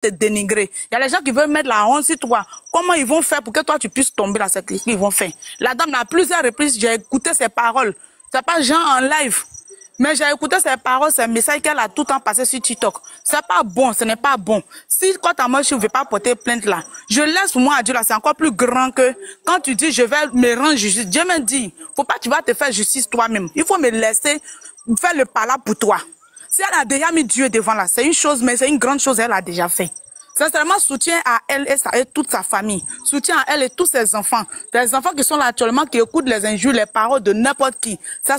te dénigrer. Il y a les gens qui veulent mettre la honte sur toi. Comment ils vont faire pour que toi, tu puisses tomber dans cette clique? Ils vont faire. La dame, à plusieurs reprises, j'ai écouté ses paroles. C'est pas Jean en live. Mais j'ai écouté ses paroles, ses messages qu'elle a tout le temps passé sur TikTok. C'est pas bon, ce n'est pas bon. Si quand ta mère, je ne veux pas porter plainte là, je laisse moi à Dieu là, c'est encore plus grand que quand tu dis je vais me rendre justice. Dieu me dit, faut pas que tu vas te faire justice toi-même. Il faut me laisser faire le pas là pour toi. Si elle a déjà mis Dieu devant là, c'est une chose, mais c'est une grande chose, elle a déjà fait. Sincèrement, soutien à elle et toute sa famille. Soutien à elle et tous ses enfants. Des enfants qui sont là actuellement, qui écoutent les injures, les paroles de n'importe qui. Ça,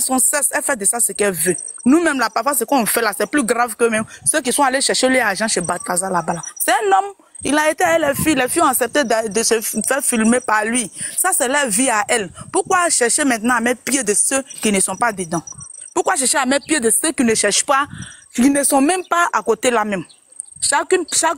elle fait de ça ce qu'elle veut. Nous-mêmes, là, parfois, ce qu'on fait là, c'est plus grave que même ceux qui sont allés chercher les agents chez Batkaza là-bas. Là. C'est un homme. Il a été avec les filles ont accepté de se faire filmer par lui. Ça, c'est leur vie à elle. Pourquoi chercher maintenant à mettre pied de ceux qui ne sont pas dedans? Pourquoi chercher à mettre pied de ceux qui ne cherchent pas, qui ne sont même pas à côté là même? Chaque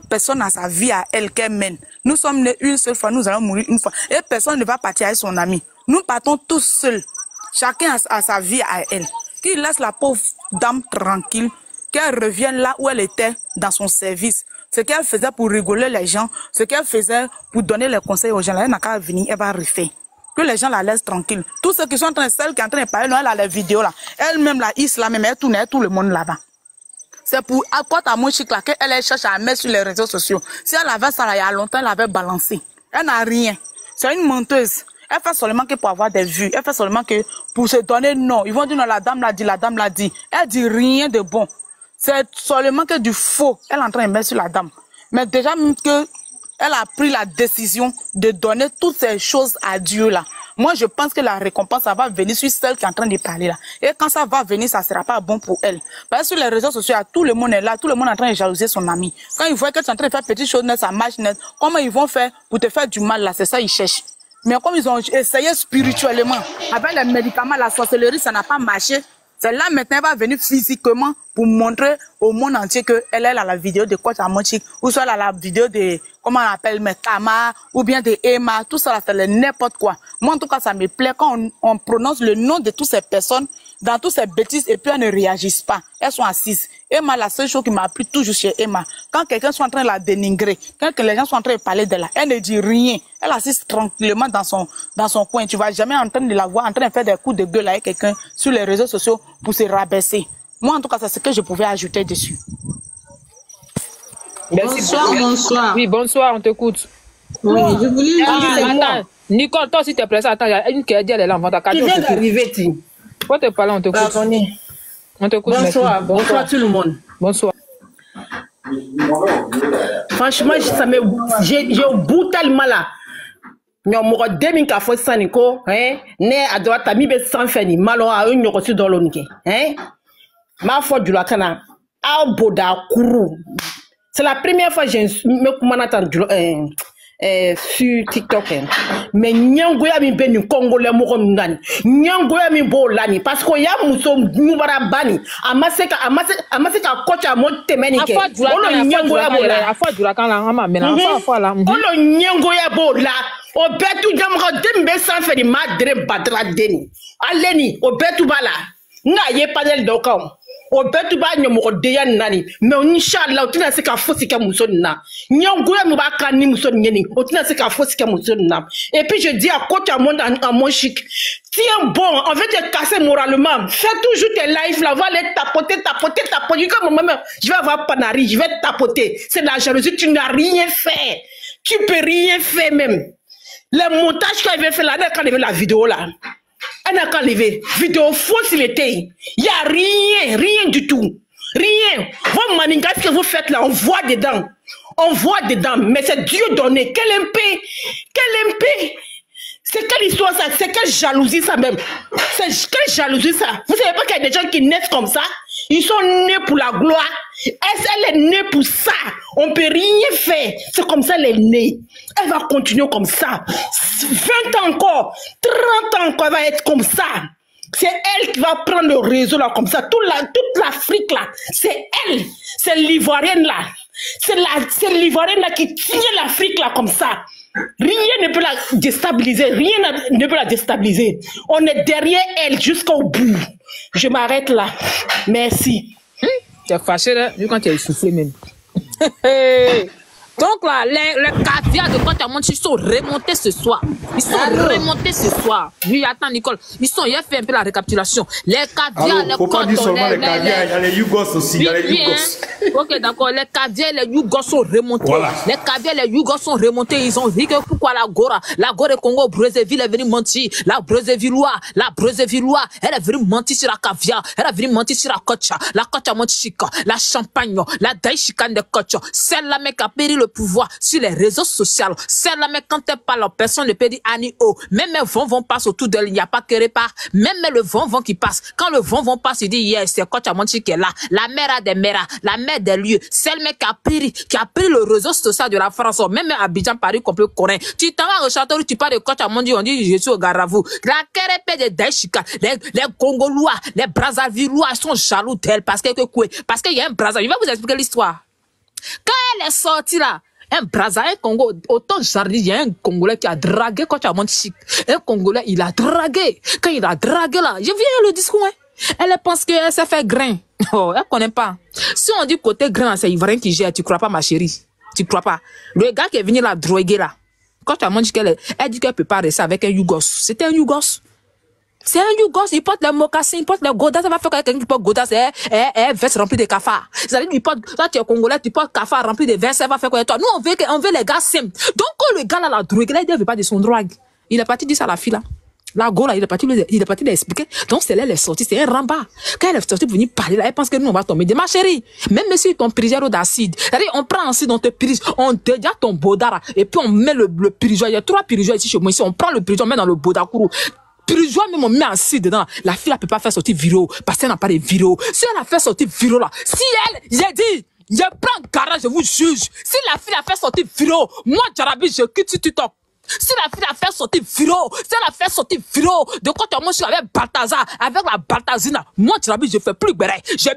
personne a sa vie à elle qu'elle mène. Nous sommes nés une seule fois, nous allons mourir une fois. Et personne ne va partir avec son ami. Nous partons tous seuls. Chacun a sa vie à elle. Qu'il laisse la pauvre dame tranquille, qu'elle revienne là où elle était dans son service. Ce qu'elle faisait pour rigoler les gens, ce qu'elle faisait pour donner les conseils aux gens, là, elle n'a qu'à venir, elle va refaire. Que les gens la laissent tranquille. Tous ceux qui sont en train, celle qui est en train de parler, non, elle a les vidéos là. Elle-même, la islam, même, elle tourne tout le monde là-bas. C'est pour apporter à mon chic là qu'elle cherche à mettre sur les réseaux sociaux. Si elle avait ça là, il y a longtemps, elle avait balancé. Elle n'a rien. C'est une menteuse. Elle fait seulement que pour avoir des vues. Elle fait seulement que pour se donner non. Ils vont dire non, la dame l'a dit, la dame l'a dit. Elle dit rien de bon. C'est seulement que du faux. Elle est en train de mettre sur la dame. Mais déjà que elle a pris la décision de donner toutes ces choses à Dieu là. Moi, je pense que la récompense, ça va venir sur celle qui est en train de parler là. Et quand ça va venir, ça sera pas bon pour elle. Parce que sur les réseaux sociaux, tout le monde est là, tout le monde est en train de jalouser son ami. Quand ils voient que tu es en train de faire petites choses net, ça marche net, comment ils vont faire pour te faire du mal là? C'est ça, ils cherchent. Mais comme ils ont essayé spirituellement, avec les médicaments, la sorcellerie, ça n'a pas marché. C'est là maintenant, elle va venir physiquement pour montrer au monde entier qu'elle est là la vidéo de Coach Amochik, ou soit là la vidéo de, comment on appelle, Mekama, ou bien de Emma, tout ça, c'est n'importe quoi. Moi, en tout cas, ça me plaît quand on prononce le nom de toutes ces personnes dans toutes ces bêtises et puis elles ne réagissent pas. Elles sont assises. Emma, la seule chose qui m'a plu toujours chez Emma, quand quelqu'un soit en train de la dénigrer, quand les gens sont en train de parler de là, elle ne dit rien. Elle assiste tranquillement dans son coin. Tu vas jamais entendre de la voir en train de faire des coups de gueule avec quelqu'un sur les réseaux sociaux pour se rabaisser. Moi, en tout cas, c'est ce que je pouvais ajouter dessus. Merci. Bonsoir, bonsoir. Oui, bonsoir, on t'écoute. Oui, je voulais attends, Nicole, toi, s'il te plaît, attends, il y a une qui a dit elle est là, on va t'accorder. Tu viens d'arriver, tu. Faut te parler, on t'écoute. On t'écoute. Bonsoir, bonsoir tout le monde. Bonsoir. Franchement, j'ai au bout tellement là. Nyomoro 2000 ka fo saniko, hein, né à droite, mi be sans feni, malo a un nyoko sur dolonike, hein. Ma foi du lakana, a boda kuru. C'est la première fois que je me commande sur TikTok. Mais nyangoya mi beni Congolais moko ndani. Nyangoya mi bo lani parce que ya muso mubara bani. Amaseka coach a mon temenike. Olo nyangoya bo la. Afwa durakan la ngama mena afwa la. Olo nyangoya bo la. O betu jamro dembe sans faire de madre badra deni. Aleni o betu bala. Na ye panel dokam. O betu ba nyomoko deya nani. Mais inshallah o tina se ka fosi ka muso na. Nyangoya mi ba kani muso nyeni. O tina se ka fosi ka muso na. Et puis je dis à côté à mon chic. Tiens bon, on veut te casser moralement. Fais toujours tes lives là, va aller tapoter. Comme moi-même, je vais avoir Panari, je vais tapoter. C'est de la jalousie, tu n'as rien fait. Tu peux rien faire même. Le montage qu'elle avait fait là, elle a enlevé la vidéo là. Elle a enlevé. Vidéo fausse il était. Il n'y a rien du tout. Rien. Vos manigas que vous faites là, on voit dedans. Mais c'est Dieu donné. Quel MP. C'est quelle histoire ça? C'est quelle jalousie ça même? C'est quelle jalousie ça? Vous savez pas qu'il y a des gens qui naissent comme ça? Ils sont nés pour la gloire. Elle est née pour ça. On peut rien faire. C'est comme ça elle est née. Elle va continuer comme ça. 20 ans encore, 30 ans encore, elle va être comme ça. C'est elle qui va prendre le réseau là comme ça. Toute l'Afrique là, c'est elle. C'est l'Ivoirienne là. C'est l'Ivoirienne là qui tient l'Afrique là comme ça. Rien ne peut la déstabiliser. On est derrière elle jusqu'au bout. Je m'arrête là. Merci. Tu es fâché là, vu quand tu as soufflé même. Donc là, les caviars de Kochamonchi sont remontés ce soir. Ils sont remontés ce soir. Oui, attends, Nicole. Il a fait un peu la récapitulation. Les caviars, les faut pas dire seulement les caviars, il y a les Yougos aussi. Il y a les Yougos. Ok, d'accord. Les caviars, les Yougos sont remontés. Voilà. Les caviars, les Yougos sont remontés. Ils ont dit que pourquoi la Gora Congo, Brazzaville est venue mentir. La Brazzavillois, elle est venue mentir sur la caviar. Elle est venue mentir sur la Kocha. La Kochamonchika, la Champagne, la Daïchikan de Kocha. Celle-là, mec, a péri le pouvoir sur les réseaux sociaux. Celle-là, mec, quand elle parle, personne ne peut dire Annie O. Même le vent passe autour d'elle, il n'y a pas que répart. Même le vent qui passe. Quand le vent passe, il dit, yes, c'est Kochamonchi qui est là. La mère des mères, la mère des lieux. Celle, mec, qui a pris le réseau social de la France. Même Abidjan, Paris, complet, Coréen. Tu t'en vas au château, tu parles de Kochamonchi, on dit, je suis au Garavou. La Kérépé de Daïchika, les Congolois, les Brazzavillois, ils sont jaloux d'elle parce qu'il y a un Brazzaville. Je vais vous expliquer l'histoire. Quand elle est sortie là, un Brazzaville, un Congo, autant jardin, il y a un Congolais qui a dragué Kochamonchi. Un Congolais, il a dragué. Quand il a dragué là, je viens le discours, hein. Elle pense qu'elle s'est fait grain. Oh, elle connaît pas. Si on dit côté grain, c'est Ivoirien qui gère, tu crois pas, ma chérie? Tu crois pas? Le gars qui est venu la droguer là, Kochamonchi, elle dit qu'elle peut pas rester avec un Yougos. C'était un Yougos. C'est un Yougos, il porte les mocassins, il porte les godasses, ça va faire quelqu'un qui porte godasses, et veste remplie de cafards. C'est-à-dire, il porte, toi tu es Congolais, tu portes cafard rempli de vestes, ça va faire quoi toi? Nous, on veut les gars simples. Donc, quand le gars là, la drogue, là, il ne veut pas de son drogue. Il est parti dire ça à la fille là. La go là, il est parti l'expliquer. Donc, c'est là, elle est sortie, c'est un ramba. Quand elle est sortie pour venir parler là, elle pense que nous, on va tomber. Ma chérie, même si ton piriseur d'acide, c'est-à-dire, on prend acide, on te pirise, on dédia ton bodara, et puis on met le piriseur. Il y a 3 piriseurs ici chez moi, ici, on prend le piriseur, on met dans le bodakourou. Piriseur, même on met acide dedans. La fille, elle peut pas faire sortir viro, parce qu'elle n'a pas de viro. Si elle a fait sortir viro là, si elle, j'ai dit, je prends garage, je vous juge. Si la fille a fait sortir viro, moi, Jarabi, je quitte TikTok. Si la fille a fait sortir viro, de quoi tu as mangé avec Balthazar, avec la Balthazina, moi, Jarabi, je fais plus béret. J'ai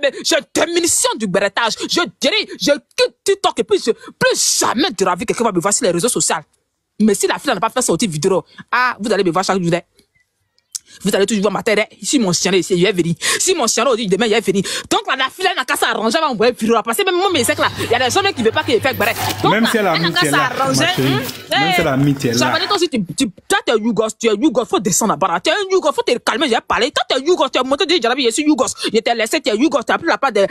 démission du béretage. Je dirais, je quitte TikTok et puis plus jamais de la vie quelqu'un va me voir sur les réseaux sociaux. Mais si la fille n'a pas fait sortir vidéo, vous allez me voir chaque jour. Vous allez toujours voir ma tête. Si mon chien ici, il est venu. Si mon chien dit demain, il est venu. Donc, la fille, elle n'a qu'à s'arranger, elle va envoyer vidéo. Parce que même moi, mais c'est que là, il y a des gens qui ne veulent pas qu'il fasse béret. Même si elle a mis, elle là. Même si elle a mis, elle là. Ça veut dire que si toi, tu es Yougos, faut descendre là-bas. Tu es un Yougos, faut te calmer, j'ai parlé. Toi, tu es Yougos, tu es monté, tu dis, je suis Yougos. Je t'ai laissé, tu es Yougos, tu as pris la part des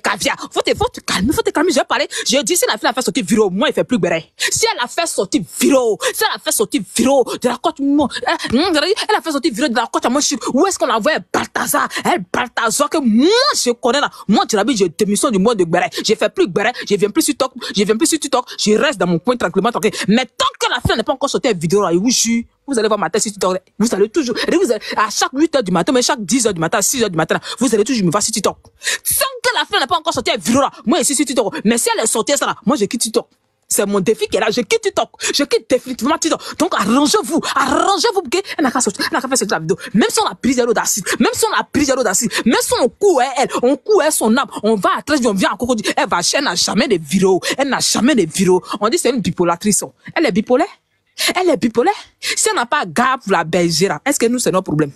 caviar. Faut te calmer, j'ai parlé. Je dis, si la fille a fait sortir vidéo, moi, il fait plus béret. Si elle a fait sortir vidéo, de la côte, elle a fait sortir vidéo de la côte à moi, où est-ce qu'on a envoyé Balthazar? Balthazar que moi, je connais là. Moi, je démission du mode de béret. Je fais plus béret, je viens plus sur TikTok, je reste dans mon coin tranquillement, tranquille. Mais tant que la fille n'a pas encore sorti une vidéo là, vous allez voir ma tête sur TikTok. Vous allez toujours, à chaque 8h du matin, mais chaque 10h du matin, 6h du matin, vous allez toujours me voir sur TikTok. Tant que la fille n'a pas encore sorti une vidéo là, moi, je suis sur TikTok. Mais si elle est sortie ça là, moi, je quitte TikTok. C'est mon défi qui est là. Je quitte TikTok. Je quitte définitivement TikTok. Donc, arrangez-vous. Elle n'a qu'à sortir. Elle n'a qu'à faire cette vidéo. Même si on a pris de l'eau d'acide. Même si on court elle, on court son âme. On va à 13 jours, on vient à Coco. Elle n'a jamais de vidéo. On dit c'est une bipolatrice. Elle est bipolaire. Si elle n'a pas garde pour la bergère, est-ce que nous, c'est notre problème?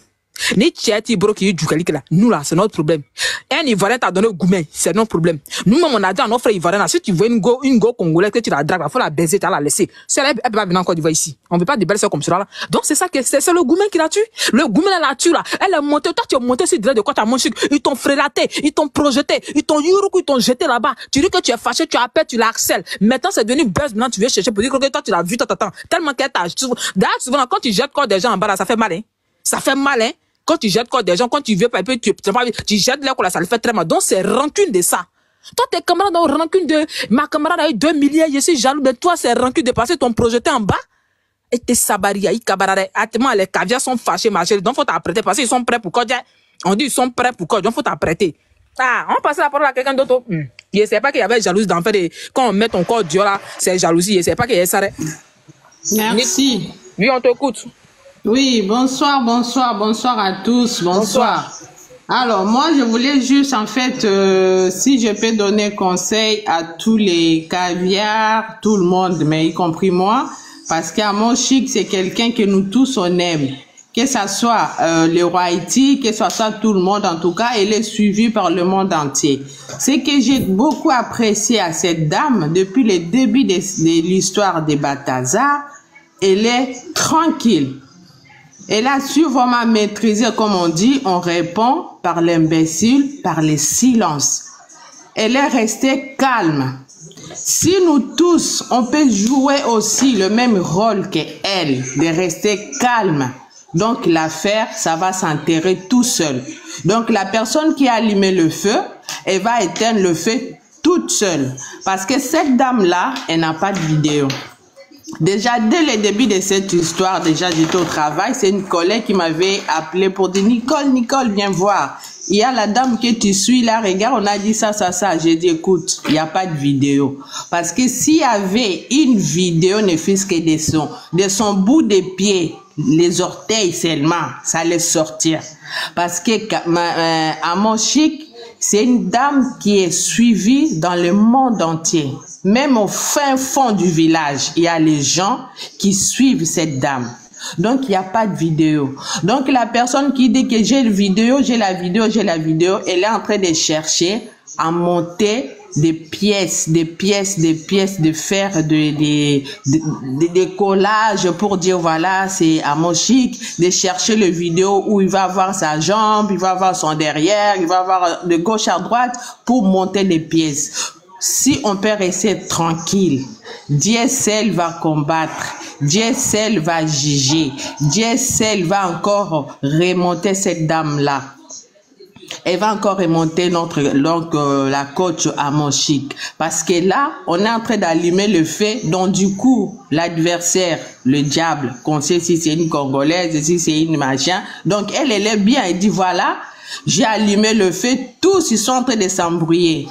Ni Tchèti bro qui est du Kalik là. Nous là, c'est notre problème. Un Ivoirien t'a donné gourmet, c'est notre problème. Nous-mêmes, on a dit à nos frères Ivoiriens, si tu veux une go congolaise que tu la dragues, il faut la baiser, tu vas la laisser. Si elle peut pas venir encore d'Ivoire ici. On veut pas des belles sœurs comme cela là. Donc c'est ça que c'est le gourmet qui la tue. Le gourmet la tue là. Elle est montée, toi tu es monté sur de quoi tu as mangé. Ils t'ont frélaté, ils t'ont projeté, ils t'ont ils t'ont jeté là-bas. Tu dis que tu es fâché, tu appelles, tu l'harcèles. Maintenant c'est devenu buzz, maintenant tu viens chercher pour dire que toi tu l'as vu, tellement qu'elle t'a. D'ailleurs, souvent quand tu jettes corps des gens en bas là, ça fait mal, hein. Ça fait mal, hein. Quand tu jettes corps des gens, quand tu veux pas, tu jettes là, ça le fait très mal. Donc, c'est rancune de ça. Toi, tes camarades ont rancune de, ma camarade a eu 2 milliards, je suis jaloux de toi, c'est rancune de passer ton projeté en bas. Et tes sabaria, les caviars sont fâchés, ma chérie. Donc, faut t'apprêter parce qu'ils sont prêts pour quoi? On dit, ils sont prêts pour quoi? Donc, faut t'apprêter. On passe la parole à quelqu'un d'autre. Je sais pas qu'il y avait jalousie d'en faire quand on met ton corps dur là, c'est jalousie. Je sais pas qu'il y ait ça. Merci. Oui, on t'écoute. Oui, bonsoir à tous, bonsoir. Alors, moi, je voulais juste, en fait, si je peux donner conseil à tous les caviars, tout le monde, mais y compris moi, parce qu'Amon Chic, c'est quelqu'un que nous tous, on aime. que ce soit le roi Haïti, que ce soit tout le monde, en tout cas, elle est suivie par le monde entier. Ce que j'ai beaucoup apprécié à cette dame, depuis le début de l'histoire de Balthazar, elle est tranquille. Elle a su vraiment maîtriser, comme on dit, on répond par l'imbécile, par le silence. Elle est restée calme. Si nous tous, on peut jouer aussi le même rôle qu'elle, de rester calme, donc l'affaire, ça va s'enterrer tout seul. Donc la personne qui a allumé le feu, elle va éteindre le feu toute seule. Parce que cette dame-là, elle n'a pas de vidéo. Déjà, dès le début de cette histoire, déjà j'étais au travail, c'est une collègue qui m'avait appelé pour dire « Nicole, viens voir. Il y a la dame que tu suis là, regarde, on a dit ça. » J'ai dit « Écoute, il n'y a pas de vidéo. » Parce que s'il y avait une vidéo, ne fût-ce que de son bout de pied, les orteils seulement, ça allait sortir. Parce que Amon Chic, c'est une dame qui est suivie dans le monde entier. Même au fin fond du village, il y a les gens qui suivent cette dame. Donc, il n'y a pas de vidéo. Donc, la personne qui dit que j'ai la vidéo, elle est en train de chercher à monter des pièces de fer, des collages pour dire voilà, c'est Amon Chic, de chercher le vidéo où il va avoir sa jambe, il va avoir son derrière, il va avoir de gauche à droite pour monter les pièces. Si on peut rester tranquille, Dieu seul va combattre, Dieu seul va juger, Dieu seul va encore remonter cette dame-là. Elle va encore remonter la coach Amon Chic. Parce que là, on est en train d'allumer le feu. Donc du coup, l'adversaire, le diable, qu'on sait si c'est une Congolaise, si c'est une machin. Donc elle est bien. Elle dit voilà, j'ai allumé le feu. Tous ils sont en train de s'embrouiller.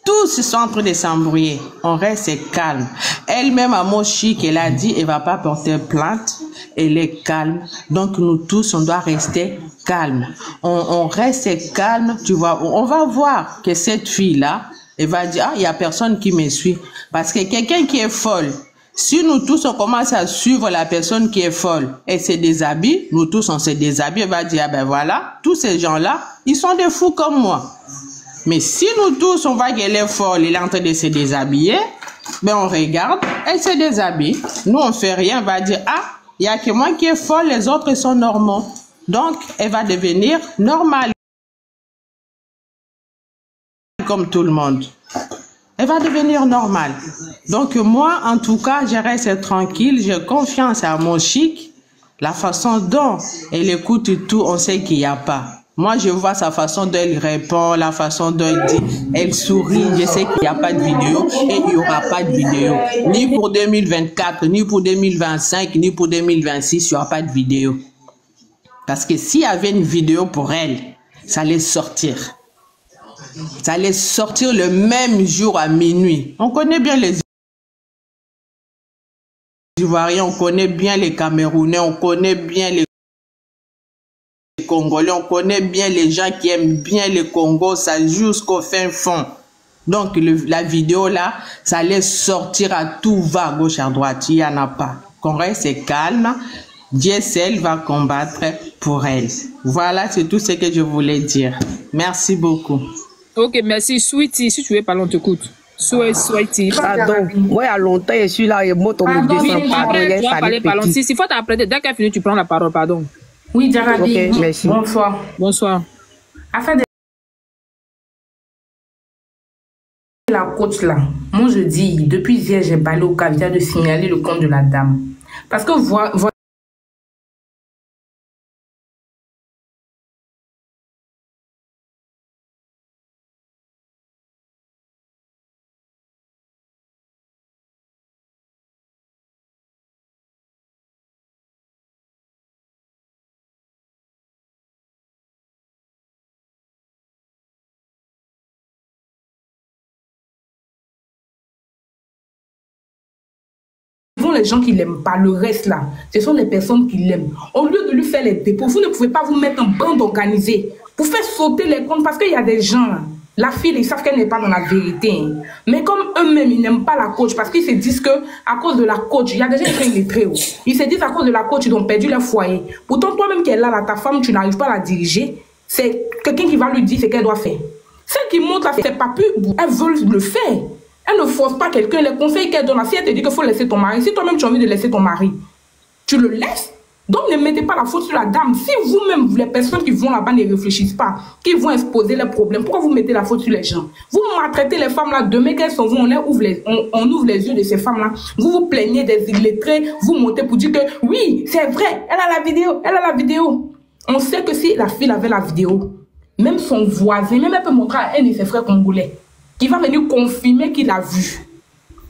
Tous sont en train de s'embrouiller. On reste calme. Elle-même, Amon Chic, elle a dit, elle va pas porter plainte. Elle est calme. Donc, nous tous, on doit rester calme. On reste calme, tu vois. On va voir que cette fille-là, elle va dire, ah, il y a personne qui me suit. Parce que quelqu'un qui est folle, si nous tous, on commence à suivre la personne qui est folle, elle se déshabille, nous tous, on se déshabille, elle va dire, ah ben voilà, tous ces gens-là, ils sont des fous comme moi. Mais si nous tous, on voit qu'elle est folle, elle est en train de se déshabiller, ben on regarde, elle se déshabille. Nous, on fait rien, on va dire, ah, il n'y a que moi qui est folle, les autres sont normaux. Donc, elle va devenir normale. Comme tout le monde. Elle va devenir normale. Donc, moi, en tout cas, je reste tranquille, j'ai confiance à Amon Chic. La façon dont elle écoute tout, on sait qu'il n'y a pas. Moi, je vois sa façon dont elle répond, la façon dont elle dit, elle sourit. Je sais qu'il n'y a pas de vidéo et il n'y aura pas de vidéo. Ni pour 2024, ni pour 2025, ni pour 2026, il n'y aura pas de vidéo. Parce que s'il y avait une vidéo pour elle, ça allait sortir. Ça allait sortir le même jour à minuit. On connaît bien les Ivoiriens, on connaît bien les Camerounais, on connaît bien les Congolais, on connaît bien les gens qui aiment bien le Congo, ça jusqu'au fin fond. Donc la vidéo là, ça allait sortir à tout va, à gauche, à droite, il n'y en a pas. Qu'on reste calme, Dieu seul va combattre pour elle. Voilà, c'est tout ce que je voulais dire. Merci beaucoup. Ok, merci. Sweetie, si tu veux parler, on t'écoute. Sweetie. Pardon, moi, il y a longtemps, je suis là et moi, on me descend. Tu vas parler, parlons. Si faut t'apprendre, dès qu'elle finit, tu prends la parole, pardon. Oui, Jarabi. Ok, merci. Bonsoir. Bonsoir. Afin de la coach là, moi je dis, depuis hier, j'ai parlé au caviar de signaler le compte de la dame. Parce que les gens qui l'aiment pas, le reste là, ce sont les personnes qui l'aiment. Au lieu de lui faire les dépôts, vous ne pouvez pas vous mettre en bande organisée pour faire sauter les comptes parce qu'il y a des gens là. La fille, ils savent qu'elle n'est pas dans la vérité. Hein. Mais comme eux-mêmes, ils n'aiment pas la coach parce qu'ils se disent que à cause de la coach, il y a des gens qui sont illettrés. Ils se disent à cause de la coach, ils ont perdu leur foyer. Pourtant, toi-même qui es là, ta femme, tu n'arrives pas à la diriger. C'est quelqu'un qui va lui dire ce qu'elle doit faire. Celles qui montrent, c'est pas plus, elles veulent le faire. Elles ne forcent pas quelqu'un. Les conseils qu'elles donnent, si elle te dit qu'il faut laisser ton mari, si toi-même tu as envie de laisser ton mari, tu le laisses. Donc ne mettez pas la faute sur la dame. Si vous-même, les personnes qui vont là-bas ne réfléchissent pas, qui vont exposer leurs problèmes, pourquoi vous mettez la faute sur les gens? Vous maltraitez les femmes là, demain qu'elles sont, on ouvre les yeux de ces femmes là, vous vous plaignez des illettrés, vous montez pour dire que oui, c'est vrai, elle a la vidéo, elle a la vidéo. On sait que si la fille avait la vidéo, même son voisin, même elle peut montrer à elle et ses frères congolais, qui va venir confirmer qu'il a vu.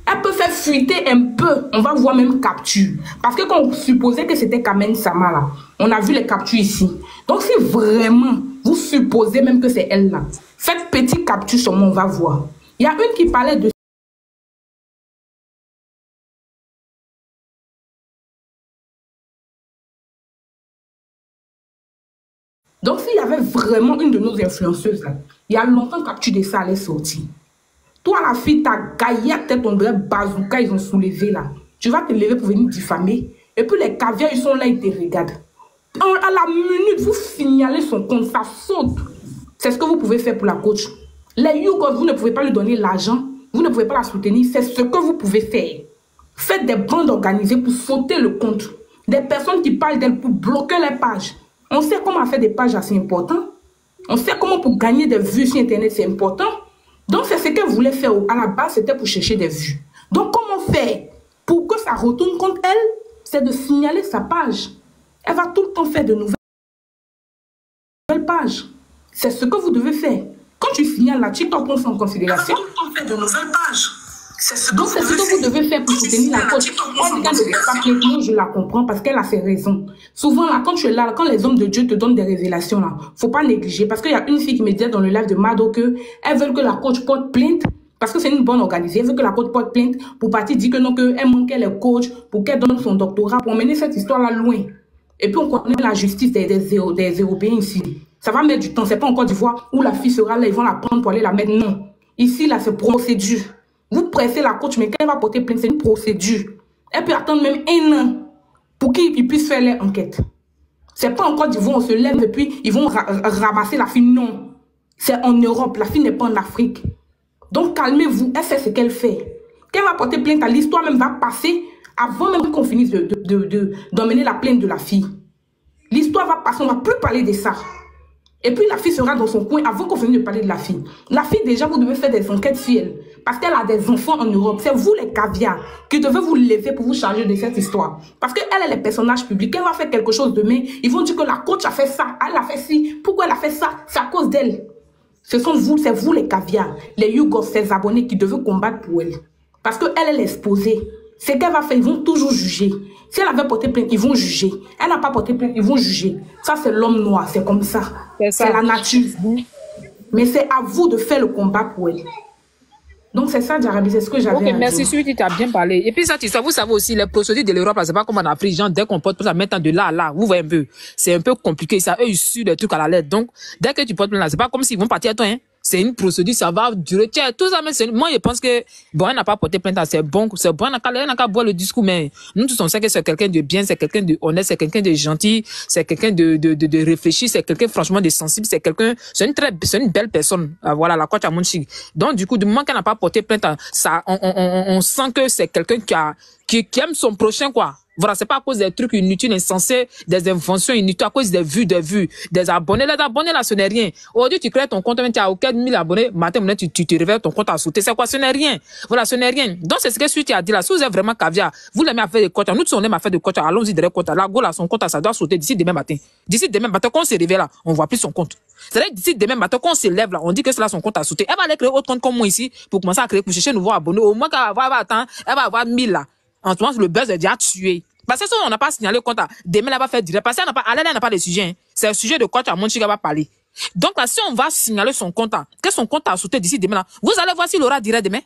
Elle peut faire fuiter un peu. On va voir même capture. Parce que quand on supposait que c'était Kamen Sama là, on a vu les captures ici. Donc si vraiment vous supposez même que c'est elle là, faites petit capture sur moi, on va voir. Il y a une qui parlait de... Donc s'il y avait vraiment une de nos influenceuses là, il y a longtemps capture de ça allait sortir. Toi, la fille, ta gaillac, tête, on dirait bazooka, ils ont soulevé là. Tu vas te lever pour venir diffamer. Et puis les caviars, ils sont là, ils te regardent. À la minute, vous signalez son compte, ça saute. C'est ce que vous pouvez faire pour la coach. Les YouGos, vous ne pouvez pas lui donner l'argent. Vous ne pouvez pas la soutenir. C'est ce que vous pouvez faire. Faites des bandes organisées pour sauter le compte. Des personnes qui parlent d'elle pour bloquer les pages. On sait comment faire des pages assez importantes. On sait comment pour gagner des vues sur Internet, c'est important. Donc, c'est ce qu'elle voulait faire. À la base, c'était pour chercher des vues. Donc, comment faire pour que ça retourne contre elle? C'est de signaler sa page. Elle va tout le temps faire de nouvelles pages. C'est ce que vous devez faire. Quand tu signales la TikTok, prend ça en considération. Elle va tout le temps faire de nouvelles pages. Donc, c'est ce que vous devez faire pour soutenir la coach. Moi, je la comprends parce qu'elle a ses raisons. Souvent, là, quand tu es là, quand les hommes de Dieu te donnent des révélations, là, faut pas négliger. Parce qu'il y a une fille qui me disait dans le live de Mado que elle veut que la coach porte plainte parce que c'est une bonne organisée. Elle veut que la coach porte plainte pour partir dire que non, qu'elle manquait les coachs pour qu'elle donne son doctorat pour mener cette histoire-là loin. Et puis, on connaît la justice des Européens ici. Ça va mettre du temps. C'est pas en Côte d'Ivoire où la fille sera là, ils vont la prendre pour aller la mettre. Non. Ici, là, c'est procédure. Vous pressez la coach, mais quand elle va porter plainte, c'est une procédure. Elle peut attendre même 1 an pour qu'ils puissent faire leur enquête. C'est pas en Côte d'Ivoire, on se lève et puis ils vont ramasser la fille. Non. C'est en Europe, la fille n'est pas en Afrique. Donc calmez-vous, elle sait ce qu'elle fait. Quand elle va porter plainte, l'histoire même va passer avant même qu'on finisse d'emmener la plainte de la fille. L'histoire va passer, on ne va plus parler de ça. Et puis la fille sera dans son coin avant qu'on finisse de parler de la fille. La fille, déjà, vous devez faire des enquêtes sur elle. Parce qu'elle a des enfants en Europe. C'est vous, les caviars, qui devez vous lever pour vous charger de cette histoire. Parce qu'elle est le personnage public. Elle va faire quelque chose demain. Ils vont dire que la coach a fait ça. Elle a fait ci. Pourquoi elle a fait ça? C'est à cause d'elle. Ce sont vous, c'est vous, les caviars. Les YouGos, ses abonnés qui devez combattre pour elle. Parce qu'elle est l'exposée. Ce qu'elle va faire, ils vont toujours juger. Si elle avait porté plainte, ils vont juger. Elle n'a pas porté plainte, ils vont juger. Ça, c'est l'homme noir. C'est comme ça. C'est la nature. Mais c'est à vous de faire le combat pour elle. Donc, c'est ça, Jarabi, c'est ce que j'avais à dire. Merci, celui qui t'a bien parlé. Et puis, cette histoire, vous savez aussi, les procédures de l'Europe, c'est pas comme en Afrique, genre, dès qu'on porte plainte, maintenant de là à là, vous voyez un peu. C'est un peu compliqué, ça, eux, ils suivent des trucs à la lettre. Donc, dès que tu portes plainte, c'est pas comme s'ils vont partir à toi, hein. C'est une procédure, ça va durer. Tiens, tout ça, mais moi, je pense que, bon, elle n'a pas porté plainte, c'est bon, elle n'a qu'à boire le discours, mais nous tous, on sait que c'est quelqu'un de bien, c'est quelqu'un de honnête, c'est quelqu'un de gentil, c'est quelqu'un de réfléchi, c'est quelqu'un, franchement, de sensible, c'est une belle personne. Voilà, la coach à Monchi. Donc, du coup, du moment qu'elle n'a pas porté plainte, ça, on sent que c'est quelqu'un qui aime son prochain, quoi. Voilà, c'est pas à cause des trucs inutiles, insensés, des inventions inutiles, à cause des vues, des abonnés. Les abonnés, là, ce n'est rien. Aujourd'hui, tu crées ton compte, tu as aucun 1000 abonnés, matin, tu te réveilles, ton compte a sauté. C'est quoi? Ce n'est rien. Voilà, ce n'est rien. Donc, c'est ce que tu as dit là. Si vous êtes vraiment caviar, vous l'aimez à faire des coachs. Nous, si on aime à faire des coachs, allons-y direct compte. La go, là, son compte, ça doit sauter d'ici demain matin. D'ici demain matin, quand on se réveille là, on voit plus son compte. C'est-à-dire, d'ici demain matin, quand on se lève là, on dit que cela, son compte a sauté. Elle va aller créer autre compte comme moi ici, pour commencer à créer, pour chercher un nouveau abonné. Au moins qu'elle va attendre, elle va avoir 1000 là. En ce moment, le buzz est déjà tué. Parce que ça, on n'a pas signalé le compte. Demain, elle va faire direct. Parce qu'elle n'a pas de sujet. Hein. C'est un sujet de quoi tu as mon chiga va parler. Donc là, si on va signaler son compte, que son compte a sauté d'ici demain, là, vous allez voir s'il aura direct demain.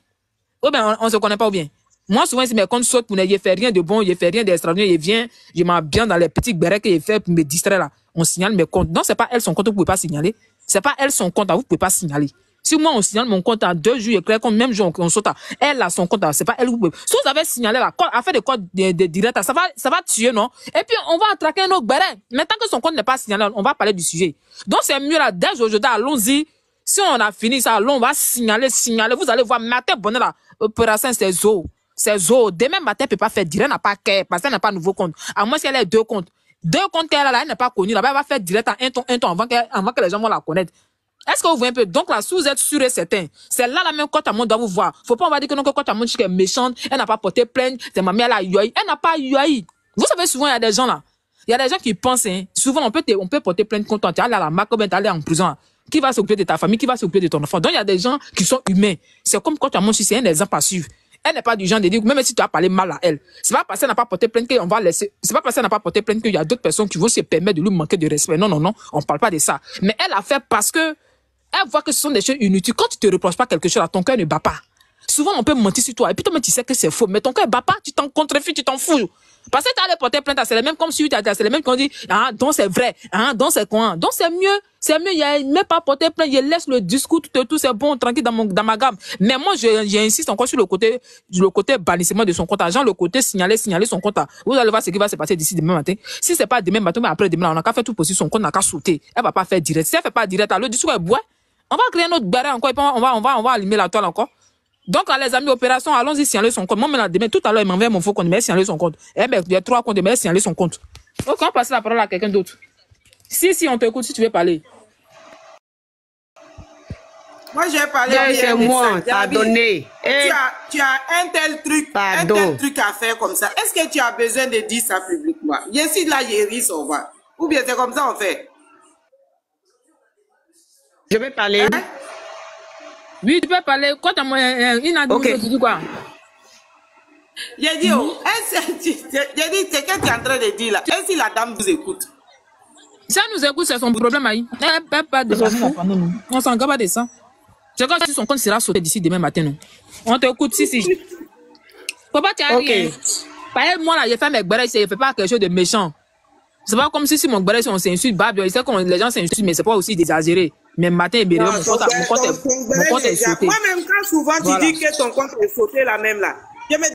Ou bien, on se connaît pas ou bien. Moi, souvent, si mes comptes sautent pour ne faire rien de bon, il fait rien d'extraordinaire, il vient, je m'en bien dans les petits bérets qu'il fait pour me distraire là. On signale mes comptes. Non, c'est pas elle son compte, vous pouvez pas signaler. C'est pas elle son compte, vous pouvez pas signaler. Si moi, on signale mon compte à 2 jours, et clair, comme même jour, on saute, elle a son compte, c'est pas elle. Si vous avez signalé la affaire de code direct, ça va tuer, non? Et puis, on va attraquer un autre béret. Mais tant que son compte n'est pas signalé, on va parler du sujet. Donc, c'est mieux là, dès aujourd'hui, allons-y. Si on a fini ça, allons, on va signaler. Vous allez voir, matin, bonne là, opération, c'est zo. C'est zo. Demain matin, elle peut pas faire direct, elle n'a pas qu'elle, parce qu'elle n'a pas nouveau compte. À moins qu'elle ait 2 comptes. 2 comptes qu'elle a là, elle n'est pas connue. Là-bas, elle va faire direct à un ton avant que les gens vont la connaître. Est-ce que vous voyez un peu? Donc là, si vous êtes sûr et certain, c'est là la même quand ta monde doit vous voir. Faut pas on va dire que non, quand ta monde est méchante, elle n'a pas porté plainte, c'est ma mère elle a yoï. Elle n'a pas yoï. Vous savez, souvent, il y a des gens là. Il y a des gens qui pensent, hein, souvent, on peut porter plainte contre toi. Tu es à la marque, tu es allé en prison. Qui va s'occuper de ta famille? Qui va s'occuper de ton enfant? Donc, il y a des gens qui sont humains. C'est comme quand ta monde, c'est un exemple à suivre. Elle n'est pas du genre de dire, même si tu as parlé mal à elle, c'est pas parce qu'elle n'a pas porté plainte qu'on va laisser, c'est pas parce qu'elle n'a pas porté plainte qu'il y a d'autres personnes qui vont se permettre de lui manquer de respect. Non, on parle pas de ça. Mais elle a fait parce que elle voit que ce sont des choses inutiles. Quand tu te reproches pas quelque chose, ton cœur ne bat pas. Souvent, on peut mentir sur toi. Et puis, toi, tu sais que c'est faux. Mais ton cœur ne bat pas. Tu t'en contrefies, tu t'en fous. Parce que tu as allé porter plainte, c'est les mêmes comme si tu as, c'est les mêmes qu'on dit, donc c'est vrai. Donc c'est quoi? Donc c'est mieux. Il y a même pas porter plainte. Je laisse le discours, tout c'est bon, tranquille dans ma gamme. Mais moi, j'insiste encore sur le côté bannissement de son compte. Genre, le côté signaler son compte. Vous allez voir ce qui va se passer d'ici demain matin. Si c'est pas demain matin, mais après demain, on a qu'à faire tout possible. Son compte n'a qu'à sauter. Elle va pas faire direct. Si elle fait pas direct, le discours est bois. On va créer notre barrière encore et puis on va allumer la toile encore. Donc, les amis, opération, allons-y signaler son compte. Moi, demain, tout à l'heure, il m'envoie mon faux compte, mais signaler son compte. Eh ben, il y a 3 comptes, mais signaler son compte. Donc, on passe la parole à quelqu'un d'autre. Si, on t'écoute, si tu veux parler. Moi, j'ai parlé. C'est moi, pardonnez. Tu as un tel truc à faire comme ça. Est-ce que tu as besoin de dire ça publiquement? Ici, là, il rit, on va. Ou bien c'est comme ça, on fait. Je vais parler. Hein? Oui, tu peux parler. Quand tu dis quoi? J'ai dit, c'est que tu es en train de dire là. Est-ce que la dame vous écoute? Si elle nous écoute, c'est son problème. Pas de on s'en garde pas de ça. C'est quand si son compte sera sauté d'ici demain matin. Non? On t'écoute, si. Faut pas t'y rien. Par exemple, moi là, j'ai fait mes barres, je fais pas quelque chose de méchant. C'est pas comme si mon barre, on s'insulte, je sais que les gens s'insultent, mais c'est pas aussi exagéré. Mais matin, mon compte est sauté. Moi-même, quand souvent tu dis que ton compte est sauté, la même là.